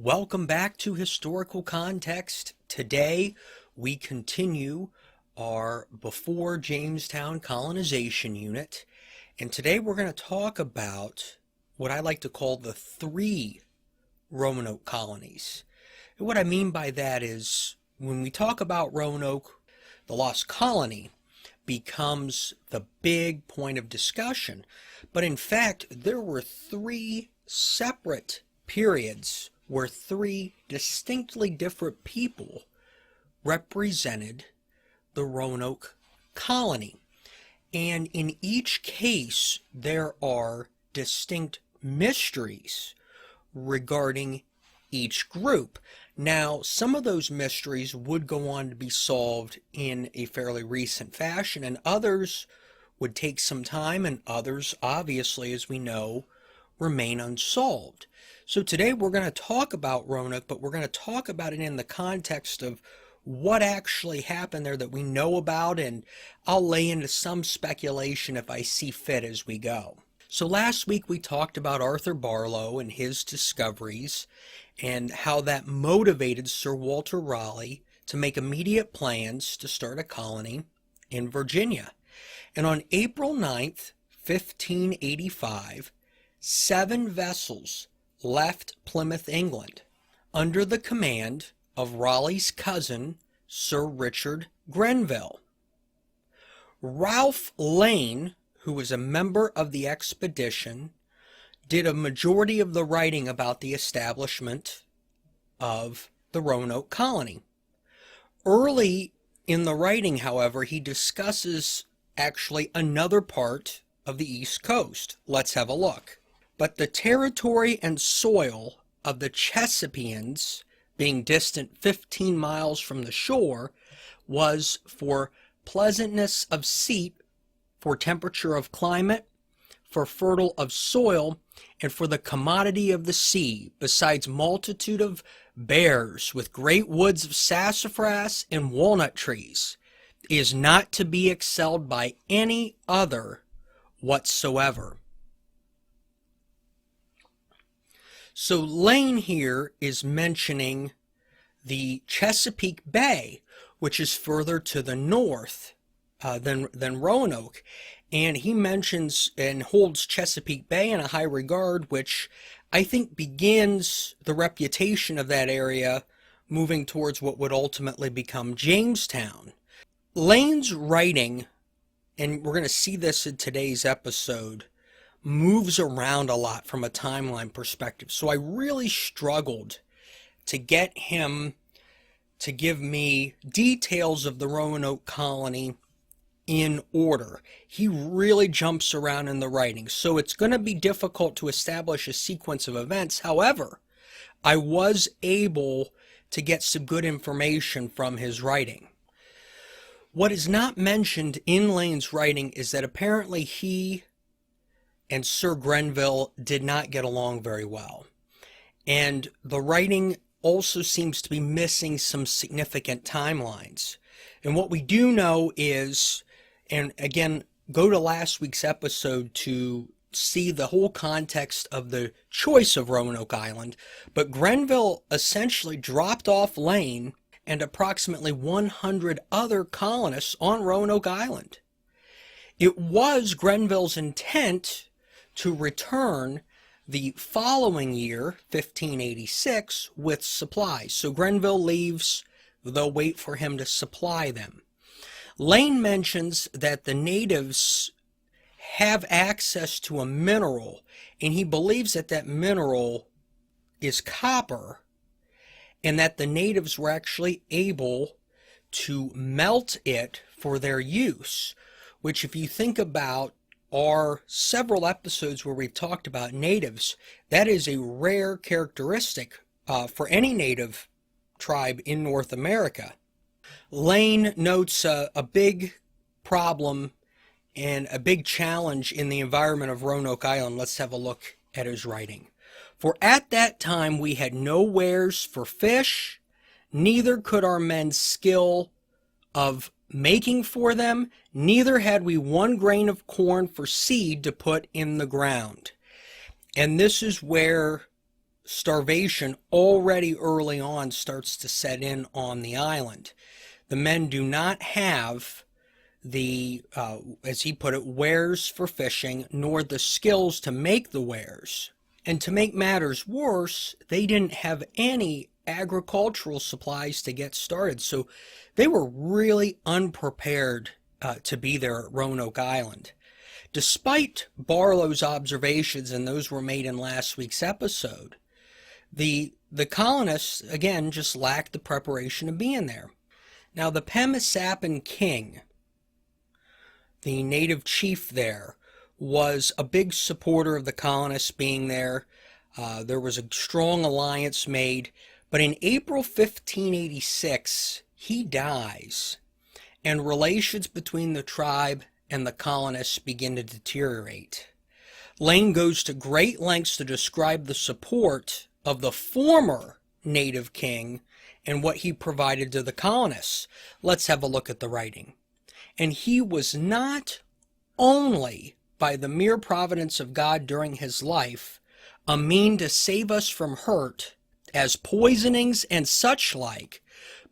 Welcome back to Historical Context. Today we continue our Before Jamestown Colonization Unit, and today we're going to talk about what I like to call the three Roanoke colonies. And what I mean by that is when we talk about Roanoke, the Lost Colony becomes the big point of discussion. But in fact, there were three separate periods where three distinctly different people represented the Roanoke colony. And in each case, there are distinct mysteries regarding each group. Now, some of those mysteries would go on to be solved in a fairly recent fashion, and others would take some time, and others, obviously, as we know, remain unsolved. So today we're going to talk about Roanoke, but we're going to talk about it in the context of what actually happened there that we know about, and I'll lay into some speculation if I see fit as we go. So last week we talked about Arthur Barlow and his discoveries and how that motivated Sir Walter Raleigh to make immediate plans to start a colony in Virginia. And on April 9th, 1585, 7 vessels left Plymouth, England, under the command of Raleigh's cousin, Sir Richard Grenville. Ralph Lane, who was a member of the expedition, did a majority of the writing about the establishment of the Roanoke colony. Early in the writing, however, he discusses actually another part of the East Coast. Let's have a look. But the territory and soil of the Chesapeakeans, being distant 15 miles from the shore, was for pleasantness of seat, for temperature of climate, for fertile of soil, and for the commodity of the sea, besides multitude of bears, with great woods of sassafras and walnut trees, is not to be excelled by any other whatsoever. So Lane here is mentioning the Chesapeake Bay, which is further to the north than Roanoke. And he mentions and holds Chesapeake Bay in a high regard, which I think begins the reputation of that area moving towards what would ultimately become Jamestown. Lane's writing, and we're going to see this in today's episode, moves around a lot from a timeline perspective. So I really struggled to get him to give me details of the Roanoke colony in order. He really jumps around in the writing. So it's going to be difficult to establish a sequence of events. However, I was able to get some good information from his writing. What is not mentioned in Lane's writing is that apparently he and Sir Grenville did not get along very well. And the writing also seems to be missing some significant timelines. And what we do know is, and again, go to last week's episode to see the whole context of the choice of Roanoke Island, but Grenville essentially dropped off Lane and approximately 100 other colonists on Roanoke Island. It was Grenville's intent to return the following year, 1586, with supplies. So Grenville leaves, they'll wait for him to supply them. Lane mentions that the natives have access to a mineral, and he believes that that mineral is copper, and that the natives were actually able to melt it for their use, which if you think about are several episodes where we've talked about natives, that is a rare characteristic for any native tribe in North America. Lane notes a big problem and a big challenge in the environment of Roanoke Island. Let's have a look at his writing. For at that time we had no wares for fish, neither could our men skill of making for them, neither had we 1 grain of corn for seed to put in the ground. And this is where starvation already early on starts to set in on the island. The men do not have the, as he put it, wares for fishing, nor the skills to make the wares. And to make matters worse, they didn't have any agricultural supplies to get started. So they were really unprepared to be there at Roanoke Island. Despite Barlow's observations, and those were made in last week's episode, the colonists, again, just lacked the preparation of being there. Now, the Pemisappan king, the native chief there, was a big supporter of the colonists being there. There was a strong alliance made, but in April 1586, he dies, and relations between the tribe and the colonists begin to deteriorate. Lane goes to great lengths to describe the support of the former native king and what he provided to the colonists. Let's have a look at the writing. And he was not only, by the mere providence of God during his life, a mean to save us from hurt, as poisonings and such like,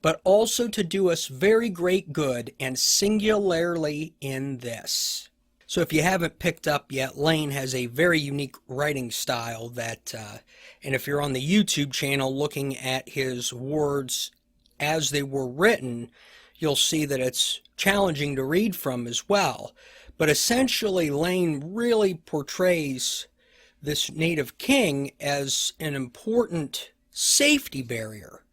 but also to do us very great good, and singularly in this. So if you haven't picked up yet, Lane has a very unique writing style that, and if you're on the YouTube channel looking at his words as they were written, you'll see that it's challenging to read from as well. But essentially, Lane really portrays this native king as an important safety barrier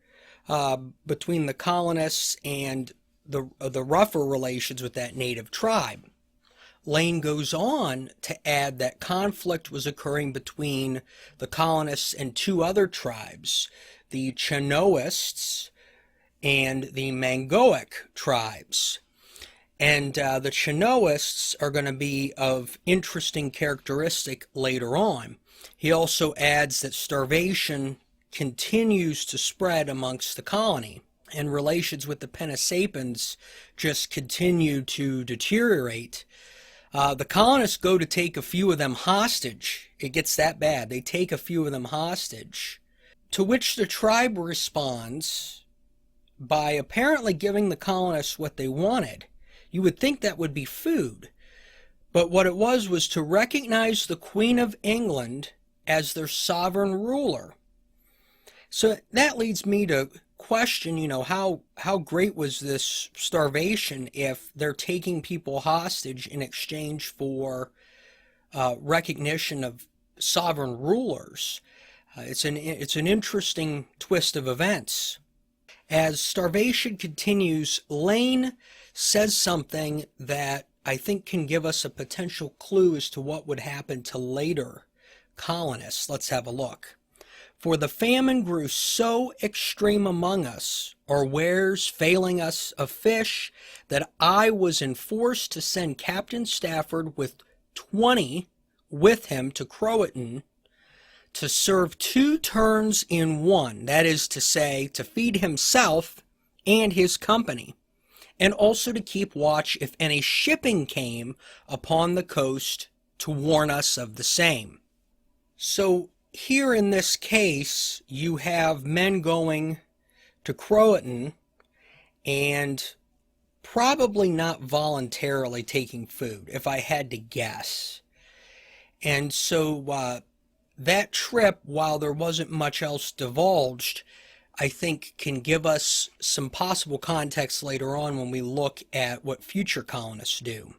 between the colonists and the rougher relations with that native tribe. Lane goes on to add that conflict was occurring between the colonists and two other tribes, the Chenoists and the Mangoic tribes. And the Chenoists are going to be of interesting characteristic later on. He also adds that starvation continues to spread amongst the colony, and relations with the Penisappans just continue to deteriorate. The colonists go to take a few of them hostage. It gets that bad. They take a few of them hostage, to which the tribe responds by apparently giving the colonists what they wanted. You would think that would be food, but what it was to recognize the Queen of England as their sovereign ruler. So that leads me to question, how great was this starvation if they're taking people hostage in exchange for recognition of sovereign rulers? It's an interesting twist of events. As starvation continues, Lane says something that I think can give us a potential clue as to what would happen to later colonists. Let's have a look. For the famine grew so extreme among us, our wares failing us of fish, that I was enforced to send Captain Stafford with 20 with him to Croatan to serve 2 turns in one, that is to say, to feed himself and his company, and also to keep watch if any shipping came upon the coast to warn us of the same. So here in this case, you have men going to Croatan and probably not voluntarily taking food, if I had to guess. And so that trip, while there wasn't much else divulged, I think can give us some possible context later on when we look at what future colonists do.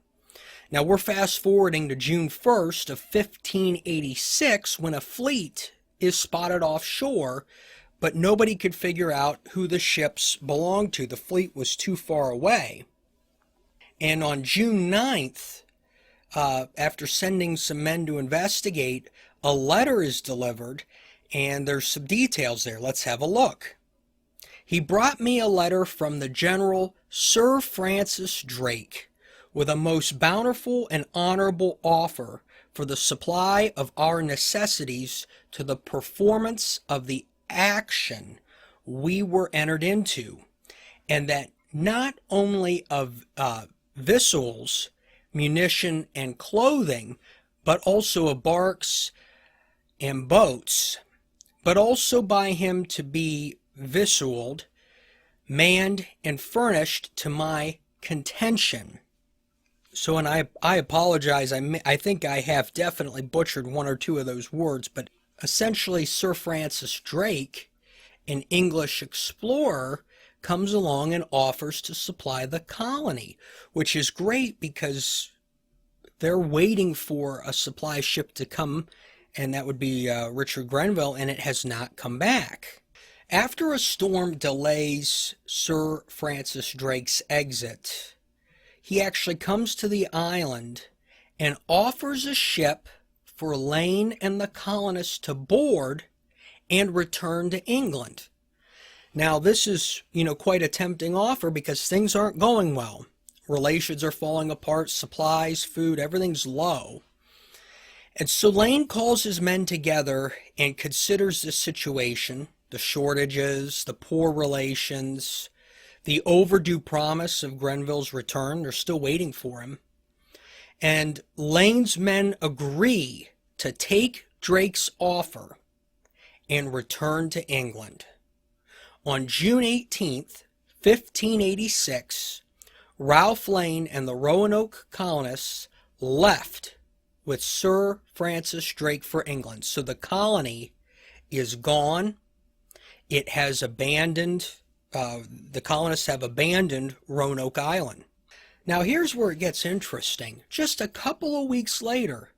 Now we're fast forwarding to June 1st of 1586 when a fleet is spotted offshore, but nobody could figure out who the ships belonged to. The fleet was too far away. And on June 9th, after sending some men to investigate, a letter is delivered, and there's some details there. Let's have a look. He brought me a letter from the General Sir Francis Drake, with a most bountiful and honorable offer for the supply of our necessities to the performance of the action we were entered into, and that not only of victuals, munition, and clothing, but also of barks and boats, but also by him to be victualled, manned, and furnished to my contention. So, and I apologize, I think I have definitely butchered one or two of those words, but essentially Sir Francis Drake, an English explorer, comes along and offers to supply the colony, which is great because they're waiting for a supply ship to come, and that would be Richard Grenville, and it has not come back. After a storm delays Sir Francis Drake's exit, he actually comes to the island and offers a ship for Lane and the colonists to board and return to England. Now, this is, quite a tempting offer because things aren't going well. Relations are falling apart, supplies, food, everything's low. And so Lane calls his men together and considers the situation, the shortages, the poor relations, the overdue promise of Grenville's return. They're still waiting for him. And Lane's men agree to take Drake's offer and return to England. On June 18th, 1586, Ralph Lane and the Roanoke colonists left with Sir Francis Drake for England. So the colony is gone. It has abandoned, the colonists have abandoned Roanoke Island. Now here's where it gets interesting. Just a couple of weeks later,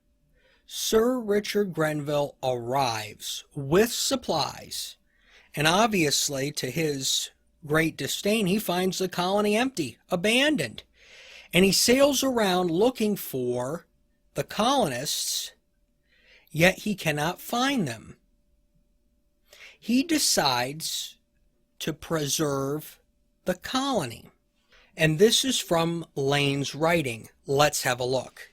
Sir Richard Grenville arrives with supplies, and obviously, to his great disdain, he finds the colony empty, abandoned, and he sails around looking for the colonists, yet he cannot find them. He decides to preserve the colony. And this is from Lane's writing. Let's have a look.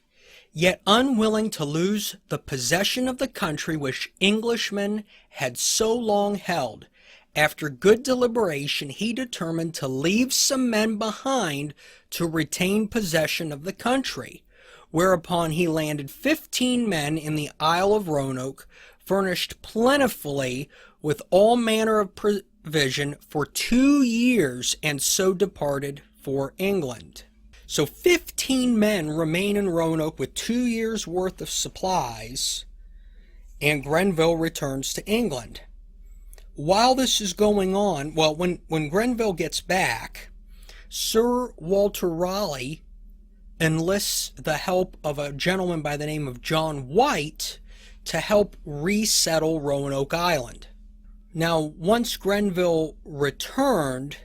Yet unwilling to lose the possession of the country which Englishmen had so long held, after good deliberation he determined to leave some men behind to retain possession of the country, whereupon he landed 15 men in the Isle of Roanoke, furnished plentifully with all manner of provision for 2 years, and so departed for England. So 15 men remain in Roanoke with 2 years' worth of supplies, and Grenville returns to England. While this is going on, well, when Grenville gets back, Sir Walter Raleigh enlists the help of a gentleman by the name of John White to help resettle Roanoke Island. Now, once Grenville returned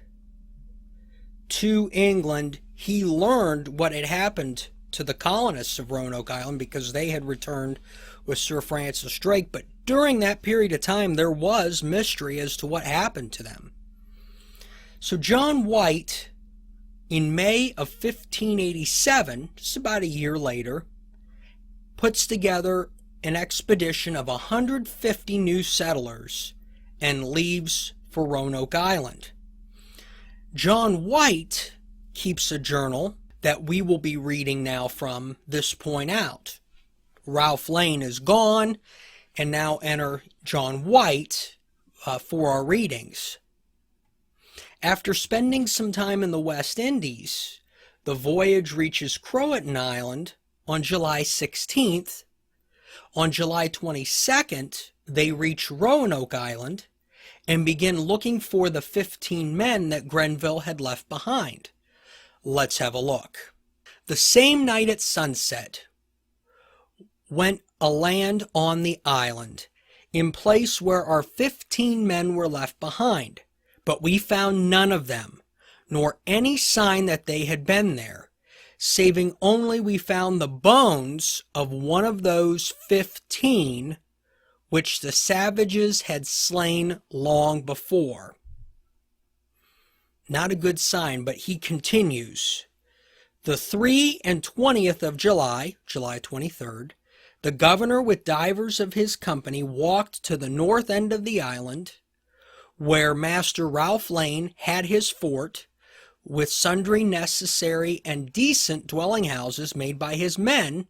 to England, he learned what had happened to the colonists of Roanoke Island because they had returned with Sir Francis Drake. But during that period of time, there was mystery as to what happened to them. So John White, in May of 1587, just about a year later, puts together an expedition of 150 new settlers and leaves for Roanoke Island. John White keeps a journal that we will be reading now from this point out. Ralph Lane is gone, and now enter John White for our readings. After spending some time in the West Indies, the voyage reaches Croatan Island on July 16th. On July 22nd, they reach Roanoke Island and begin looking for the 15 men that Grenville had left behind. Let's have a look. The same night at sunset, went a land on the island, in place where our 15 men were left behind, but we found none of them, nor any sign that they had been there, saving only we found the bones of one of those 15 which the savages had slain long before. Not a good sign, but he continues. The 23rd of July, July 23rd, the governor with divers of his company walked to the north end of the island, where Master Ralph Lane had his fort, with sundry necessary and decent dwelling houses made by his men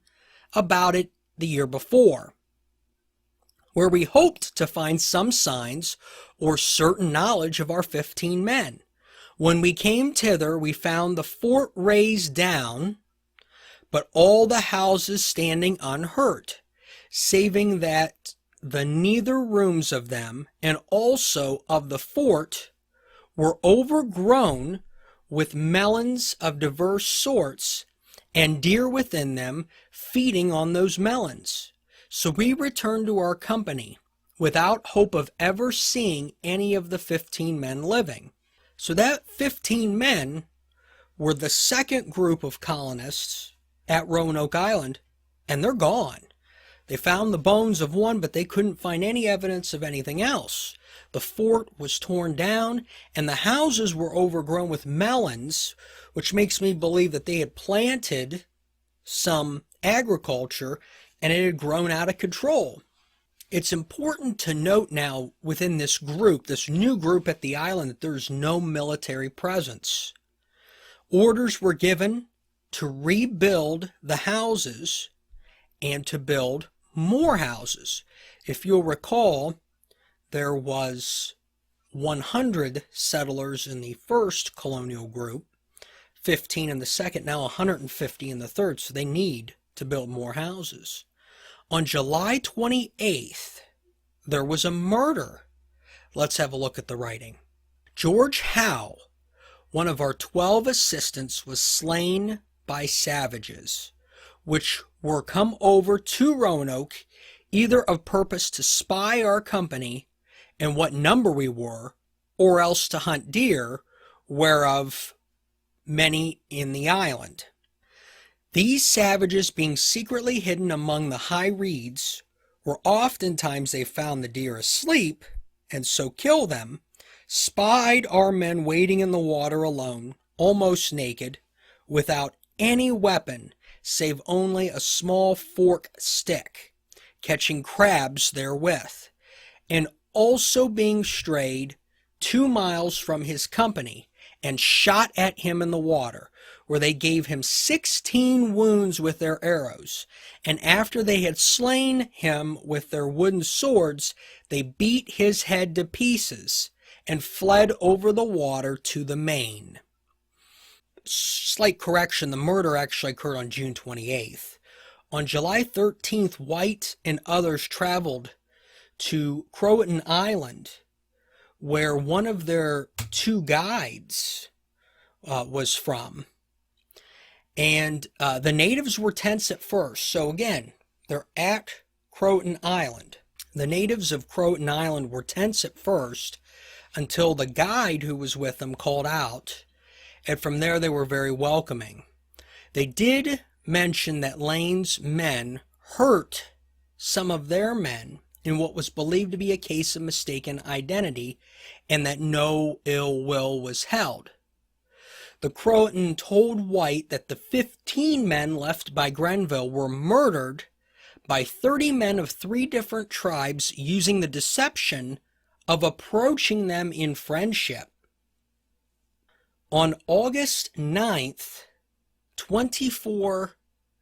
about it the year before. where we hoped to find some signs or certain knowledge of our 15 men. When we came thither, we found the fort razed down, but all the houses standing unhurt, saving that the nether rooms of them and also of the fort were overgrown with melons of diverse sorts, and deer within them feeding on those melons. So we returned to our company without hope of ever seeing any of the 15 men living. So that 15 men were the second group of colonists at Roanoke Island, and they're gone. They found the bones of one, but they couldn't find any evidence of anything else. The fort was torn down, and the houses were overgrown with melons, which makes me believe that they had planted some agriculture and it had grown out of control. It's important to note now within this group, this new group at the island, that there's no military presence. Orders were given to rebuild the houses and to build more houses. If you'll recall, there was 100 settlers in the first colonial group, 15 in the second, now 150 in the third, so they need to build more houses. On July 28th, there was a murder. Let's have a look at the writing. George Howe, one of our 12 assistants, was slain by savages, which were come over to Roanoke, either of purpose to spy our company and what number we were, or else to hunt deer, whereof many in the island. These savages, being secretly hidden among the high reeds, where oftentimes they found the deer asleep, and so kill them, spied our men wading in the water alone, almost naked, without any weapon, save only a small fork stick, catching crabs therewith, and also being strayed 2 miles from his company, and shot at him in the water, where they gave him 16 wounds with their arrows, and after they had slain him with their wooden swords, they beat his head to pieces, and fled over the water to the main. Slight correction, the murder actually occurred on June 28th. On July 13th, White and others traveled to Croatan Island, where one of their 2 guides was from. And the natives were tense at first. So again, they're at Croatan Island. The natives of Croatan Island were tense at first until the guide who was with them called out. And from there they were very welcoming. They did mention that Lane's men hurt some of their men in what was believed to be a case of mistaken identity, and that no ill will was held. The Croatan told White that the 15 men left by Grenville were murdered by 30 men of 3 different tribes using the deception of approaching them in friendship. On August 9th, 24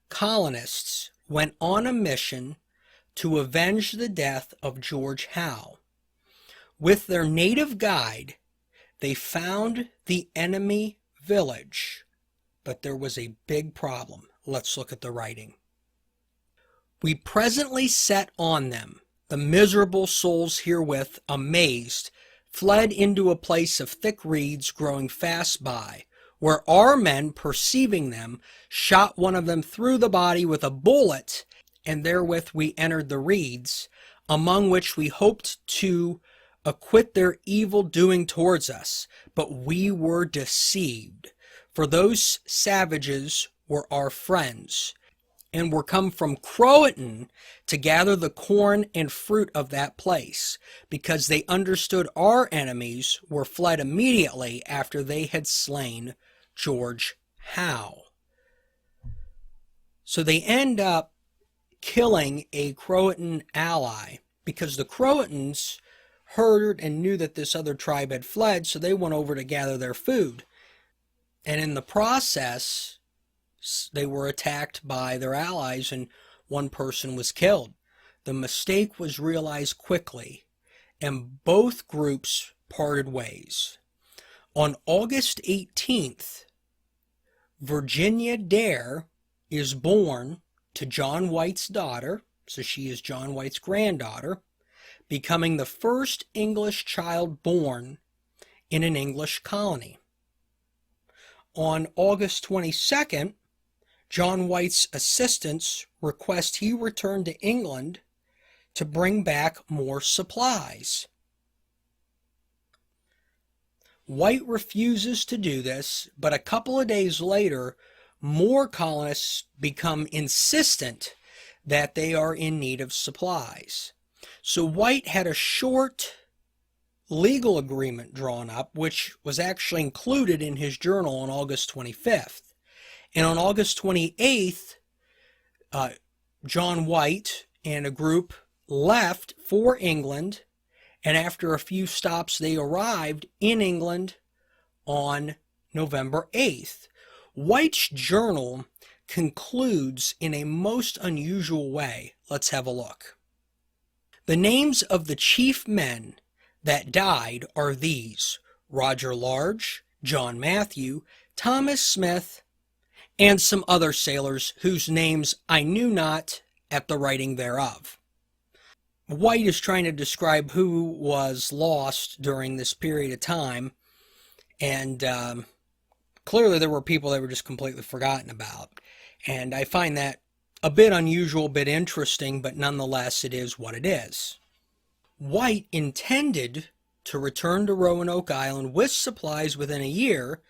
colonists went on a mission to avenge the death of George Howe. With their native guide, they found the enemy village, but there was a big problem. Let's look at the writing. We presently set on them. The miserable souls herewith, amazed, fled into a place of thick reeds growing fast by, where our men, perceiving them, shot one of them through the body with a bullet, and therewith we entered the reeds, among which we hoped to acquit their evil doing towards us, but we were deceived, for those savages were our friends, and were come from Croatan to gather the corn and fruit of that place, because they understood our enemies were fled immediately after they had slain George Howe. So they end up killing a Croatan ally, because the Croatans heard and knew that this other tribe had fled, so they went over to gather their food. And in the process, they were attacked by their allies, and one person was killed. the mistake was realized quickly, and both groups parted ways. On August 18th, Virginia Dare is born to John White's daughter, so she is John White's granddaughter, becoming the first English child born in an English colony. On August 22nd, John White's assistants request he return to England to bring back more supplies. White refuses to do this, but a couple of days later, more colonists become insistent that they are in need of supplies. So White had a short legal agreement drawn up, which was actually included in his journal on August 25th. And on August 28th, John White and a group left for England, and after a few stops, they arrived in England on November 8th. White's journal concludes in a most unusual way. Let's have a look. The names of the chief men that died are these: Roger Large, John Matthew, Thomas Smith, and some other sailors whose names I knew not at the writing thereof. White is trying to describe who was lost during this period of time, and clearly there were people that were just completely forgotten about. And I find that a bit unusual, a bit interesting, but nonetheless it is what it is. White intended to return to Roanoke Island with supplies within a year,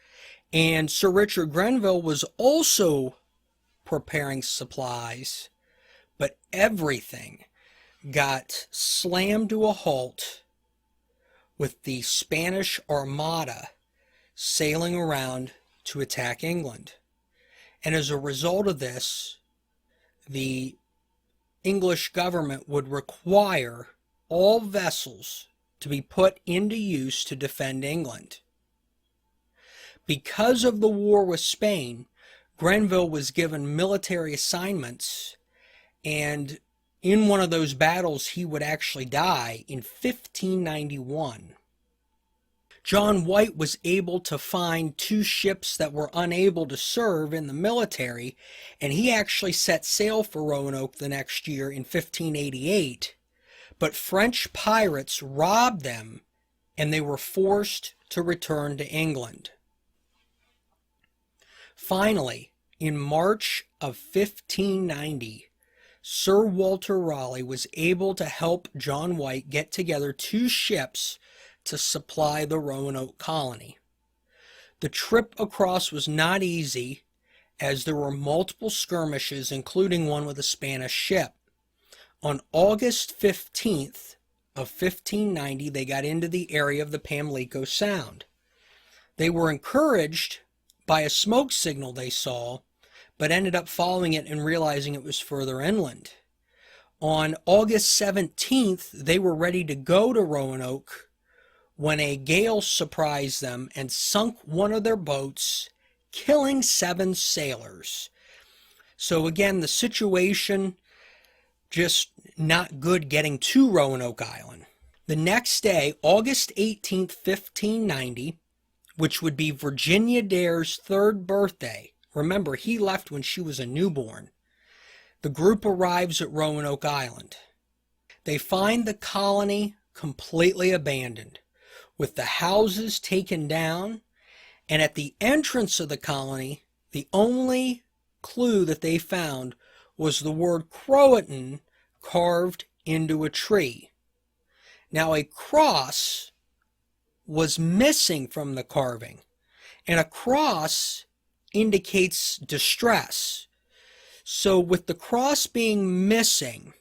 and Sir Richard Grenville was also preparing supplies, but everything got slammed to a halt with the Spanish Armada sailing around to attack England. And as a result of this, the English government would require all vessels to be put into use to defend England. Because of the war with Spain, Grenville was given military assignments, and in one of those battles he would actually die in 1591. John White was able to find two ships that were unable to serve in the military, and he actually set sail for Roanoke the next year in 1588. But French pirates robbed them, and they were forced to return to England. Finally, in March of 1590, Sir Walter Raleigh was able to help John White get together two ships to supply the Roanoke colony. The trip across was not easy, as there were multiple skirmishes, including one with a Spanish ship. On August 15th of 1590, they got into the area of the Pamlico Sound. They were encouraged by a smoke signal they saw, but ended up following it and realizing it was further inland. On August 17th, they were ready to go to Roanoke when a gale surprised them and sunk one of their boats, killing 7 sailors. So again, the situation just not good getting to Roanoke Island. The next day, August 18th, 1590, which would be Virginia Dare's 3rd birthday. Remember, he left when she was a newborn. The group arrives at Roanoke Island. They find the colony completely abandoned, with the houses taken down, and at the entrance of the colony, the only clue that they found was the word Croatan carved into a tree. Now, a cross was missing from the carving, and a cross indicates distress. So with the cross being missing,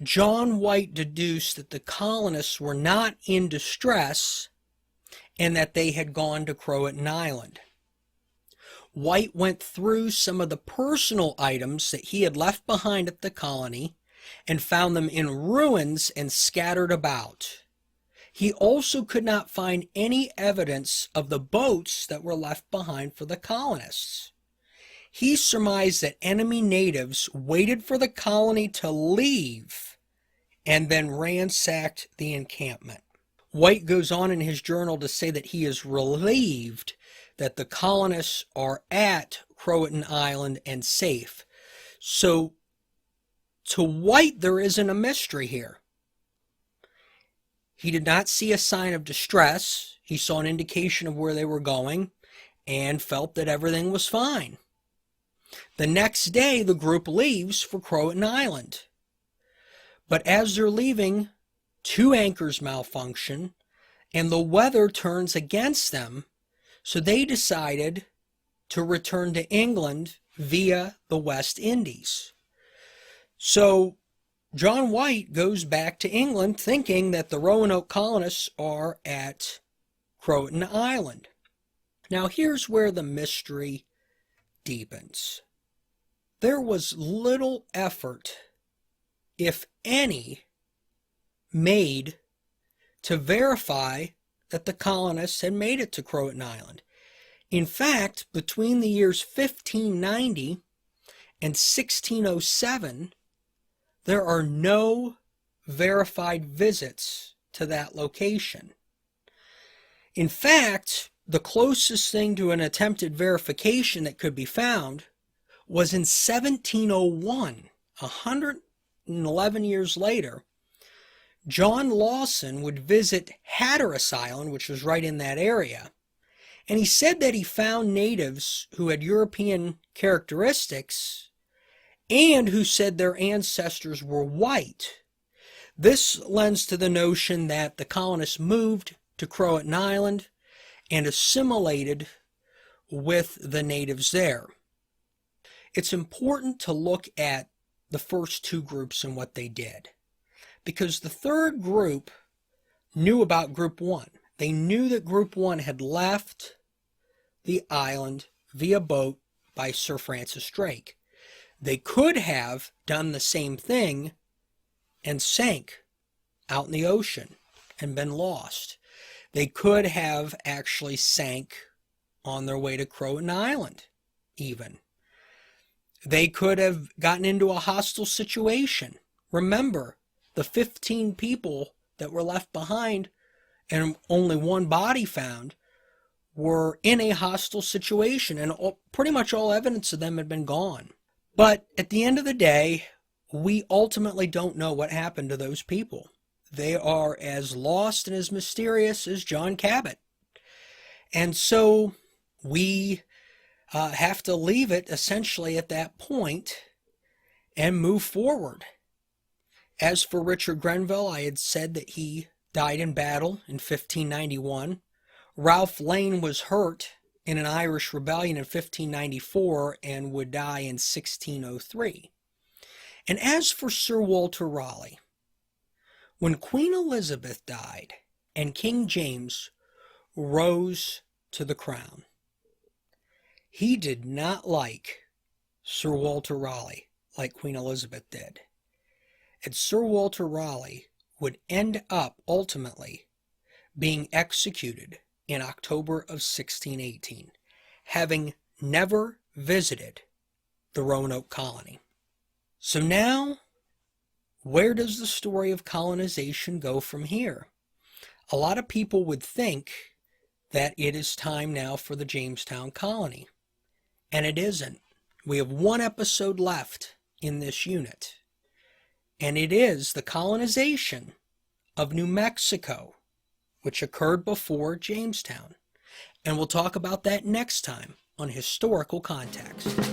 John White deduced that the colonists were not in distress and that they had gone to Croatan Island. White went through some of the personal items that he had left behind at the colony and found them in ruins and scattered about. He also could not find any evidence of the boats that were left behind for the colonists. He surmised that enemy natives waited for the colony to leave and then ransacked the encampment. White goes on in his journal to say that he is relieved that the colonists are at Croatan Island and safe. So to White, there isn't a mystery here. He did not see a sign of distress. He saw an indication of where they were going and felt that everything was fine. The next day, the group leaves for Croatan Island. But as they're leaving, 2 anchors malfunction and the weather turns against them, so they decided to return to England via the West Indies. So John White goes back to England thinking that the Roanoke colonists are at Croatan Island. Now here's where the mystery deepens. There was little effort, if any, made to verify that the colonists had made it to Croatan Island. In fact, between the years 1590 and 1607, there are no verified visits to that location. In fact, the closest thing to an attempted verification that could be found was in 1701, 111 years later. John Lawson would visit Hatteras Island, which was right in that area, and he said that he found natives who had European characteristics and who said their ancestors were white. This lends to the notion that the colonists moved to Croatan Island and assimilated with the natives there. It's important to look at the first 2 groups and what they did, because the third group knew about Group 1. They knew that Group 1 had left the island via boat by Sir Francis Drake. They could have done the same thing and sank out in the ocean and been lost. They could have actually sank on their way to Croatan Island, even. They could have gotten into a hostile situation. Remember, the 15 people that were left behind and only 1 body found were in a hostile situation, and pretty much all evidence of them had been gone. But at the end of the day, we ultimately don't know what happened to those people. They are as lost and as mysterious as John Cabot. And so we have to leave it essentially at that point and move forward. As for Richard Grenville, I had said that he died in battle in 1591. Ralph Lane was hurt in an Irish rebellion in 1594 and would die in 1603. And as for Sir Walter Raleigh, when Queen Elizabeth died and King James rose to the crown, he did not like Sir Walter Raleigh like Queen Elizabeth did. And Sir Walter Raleigh would end up ultimately being executed in October of 1618, having never visited the Roanoke colony. So now, where does the story of colonization go from here? A lot of people would think that it is time now for the Jamestown colony, and it isn't. We have 1 episode left in this unit, and it is the colonization of New Mexico, which occurred before Jamestown. And we'll talk about that next time on Historical Context.